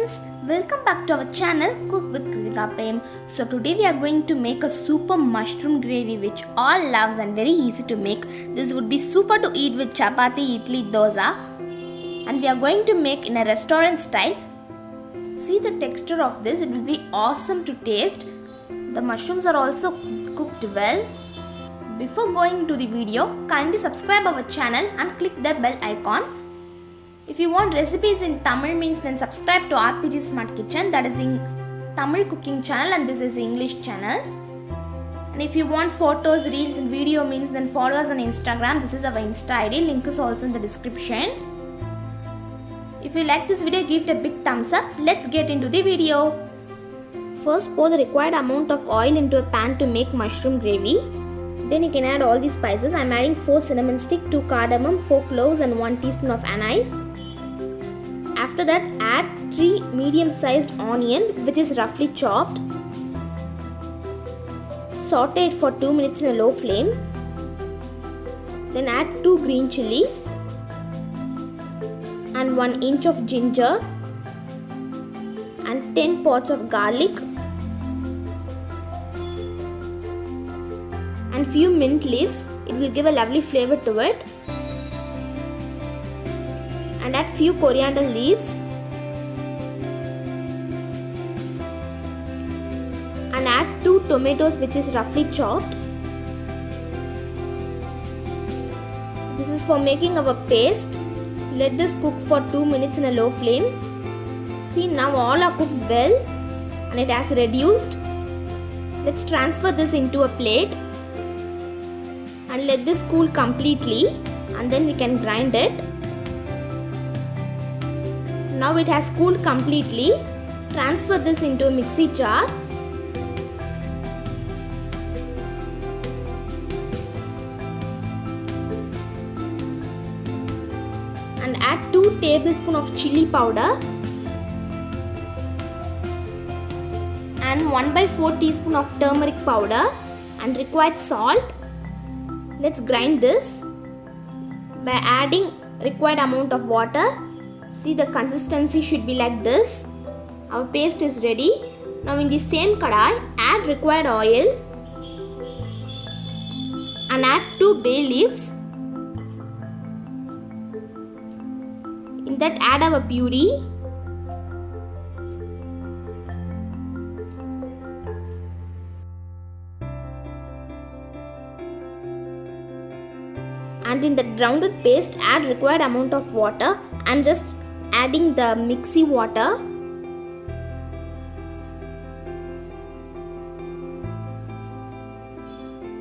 friends, welcome back to our channel Cook with Kritika Prem. So today we are going to make a super mushroom gravy which all loves and very easy to make. This would be super to eat with chapati, idli, dosa, and we are going to make in a restaurant style. See the texture of this, it will be awesome to taste. The mushrooms are also cooked well. Before going to the video, kindly subscribe our channel and click the bell icon. If you want recipes in Tamil means then subscribe to RPG Smart Kitchen, that is in Tamil cooking channel, and this is English channel. And if you want photos, reels and video means then follow us on Instagram. This is our Insta ID, link is also in the description. If you like this video, give it a big thumbs up. Let's get into the video. First, pour the required amount of oil into a pan to make mushroom gravy. Then you can add all these spices. I am adding 4 cinnamon stick, 2 cardamom, 4 cloves and 1 teaspoon of anise. After that, add 3 medium-sized onion which is roughly chopped. Saute it for 2 minutes in a low flame. Then add 2 green chilies and 1 inch of ginger and 10 pods of garlic and few mint leaves. It will give a lovely flavor to it. And add few coriander leaves and add 2 tomatoes which is roughly chopped. This is for making our paste. Let this cook for 2 minutes in a low flame. See, now all are cooked well and it has reduced. Let's transfer this into a plate and let this cool completely, and then we can grind it. Now it has cooled completely. Transfer this into a mixie jar. And add 2 tablespoons of chili powder and 1/4 teaspoon of turmeric powder and required salt. Let's grind this by adding required amount of water. See, the consistency should be like this. Our paste is ready. Now in the same kadai, add required oil and add 2 bay leaves. In that, add our puree. And in the grounded paste, add required amount of water. I'm just adding the mixie water.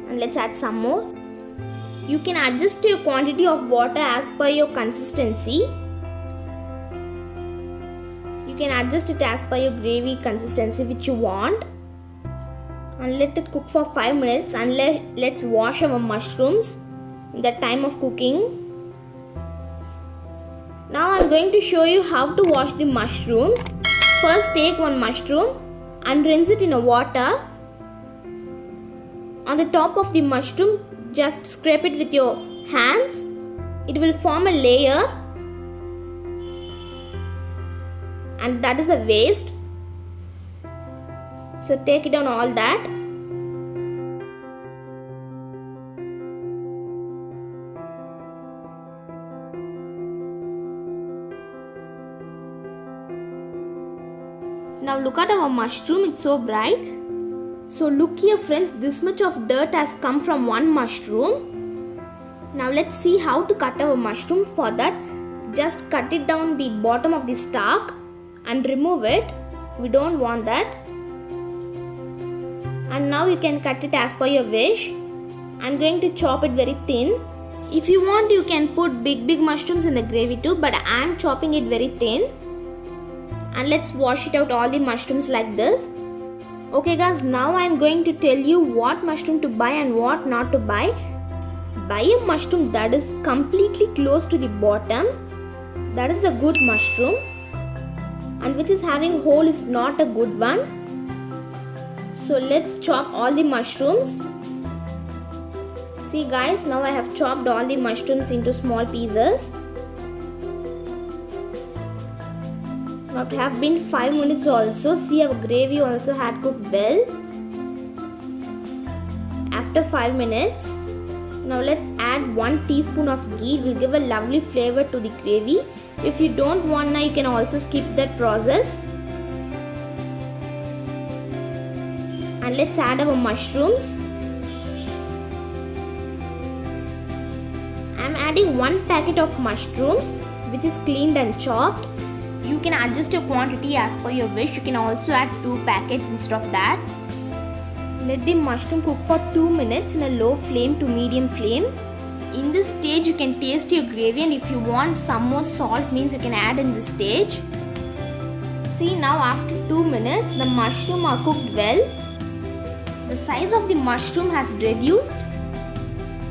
And let's add some more. You can adjust your quantity of water as per your consistency. You can adjust it as per your gravy consistency which you want. And let it cook for 5 minutes and let's wash our mushrooms in the time of cooking. Now I am going to show you how to wash the mushrooms. First, take one mushroom and rinse it in a water. On the top of the mushroom, just scrape it with your hands. It will form a layer, and that is a waste. So take it on all that. Now look at our mushroom, it's so bright. So look here friends, this much of dirt has come from one mushroom. Now let's see how to cut our mushroom. For that, just cut it down the bottom of the stalk and remove it. We don't want that. And now you can cut it as per your wish. I'm going to chop it very thin. If you want, you can put big mushrooms in the gravy too, but I'm chopping it very thin. And let's wash it out all the mushrooms like this. Okay guys, now I am going to tell you what mushroom to buy and what not to buy. Buy a mushroom that is completely close to the bottom. That is the good mushroom. And which is having hole is not a good one. So let's chop all the mushrooms. See guys, now I have chopped all the mushrooms into small pieces. Now it have been 5 minutes also. See, our gravy also had cooked well. After 5 minutes, now let's add 1 teaspoon of ghee. It will give a lovely flavor to the gravy. If you don't want now, you can also skip that process. And let's add our mushrooms. I am adding 1 packet of mushroom which is cleaned and chopped. You can adjust your quantity as per your wish. You can also add 2 packets instead of that. Let the mushroom cook for 2 minutes in a low flame to medium flame. In this stage you can taste your gravy, and if you want some more salt means you can add in this stage. See, now after 2 minutes the mushroom are cooked well. The size of the mushroom has reduced.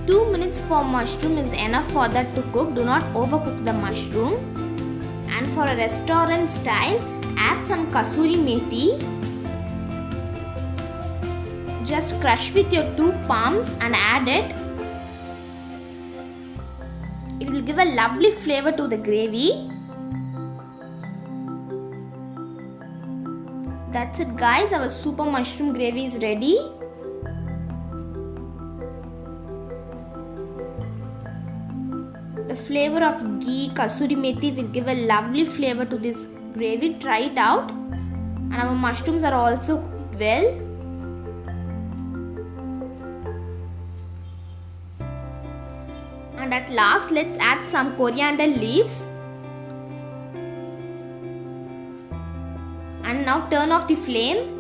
2 minutes for mushroom is enough for that to cook. Do not overcook the mushroom. And for a restaurant style, add some kasuri methi. Just crush with your 2 palms and add it. It will give a lovely flavor to the gravy. That's it guys, our super mushroom gravy is ready. The flavor of ghee, kasuri methi will give a lovely flavor to this gravy. Try it out. And our mushrooms are also cooked well. And at last, let's add some coriander leaves. And now turn off the flame.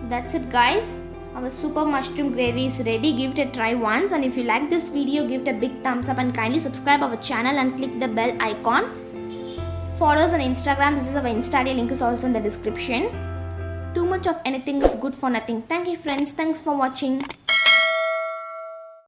That's it guys. Our super mushroom gravy is ready. Give it a try once, and if you like this video, give it a big thumbs up and kindly subscribe our channel and click the bell icon. Follow us on Instagram. This is our Insta ID, link is also in the description. Too much of anything is good for nothing. Thank you friends. Thanks for watching.